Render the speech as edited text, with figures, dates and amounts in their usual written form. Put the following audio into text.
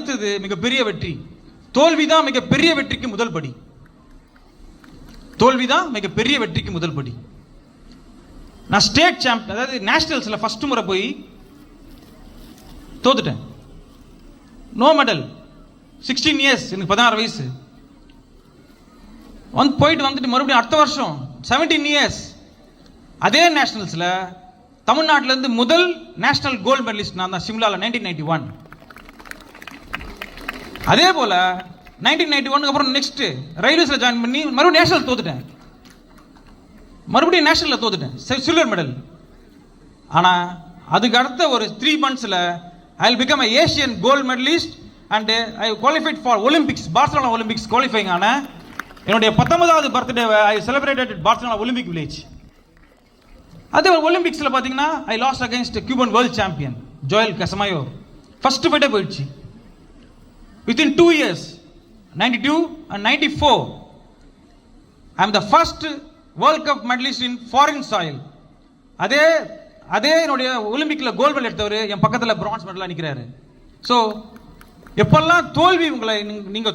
அடுத்தது மிகப்பெரிய வெற்றி. தோல்விதான் மிகப்பெரிய வெற்றிக்கு முதல் படி. தோல்விதான் மிகப்பெரிய வெற்றிக்கு முதல் படி. நான் ஸ்டேட் சாம்பியன், அதாவது நேஷனல்ஸ்ல ஃபர்ஸ்ட் முறை போய் தோத்துட்டேன். No medal. 16 இயர்ஸ், எனக்கு 16 வயசு. போயிட்டு வந்துட்டு மறுபடியும் அடுத்த வருஷம் 17 இயர்ஸ் அதே நேஷனல்ஸ்ல தமிழ்நாட்டில இருந்து முதல் நேஷனல் கோல்டு மெடலிஸ்ட் நான் தான், சிம்லால 1991. அதே போல 1991 அப்புறம் நெக்ஸ்ட் ரயில்வேஸ்ல ஜாயின் பண்ணி மறுபடியும் நேஷனல் தோத்துட்டேன். மறுபடியும் நேஷனல்ல தோத்துட்டேன், சில்வர் மெடல். ஆனா அதுக்கு அடுத்த ஒரு 3 monthsல I will become a Asian gold medalist and I qualified for Olympics, Barcelona Olympics qualifying ஆன. என்னுடைய 19வது birthday I celebrated at Barcelona Olympic village. அதே ஒலிம்பிக்ஸ்ல பாத்தீங்கன்னா I lost against Cuban world champion Joel Casamayor. First ஃபைட்டே போயிடுச்சு. Within 2 years, 92 and 94, I am the first World Cup medalist in foreign soil. அதே என்னுடைய ஒலிம்பிக்ல கோல்ட் மெடல் எடுத்தவர் என் பக்கத்துல France மெடலா நிக்கிறாரு. சோ எப்பெல்லாம் தோல்வி உங்களை நீங்க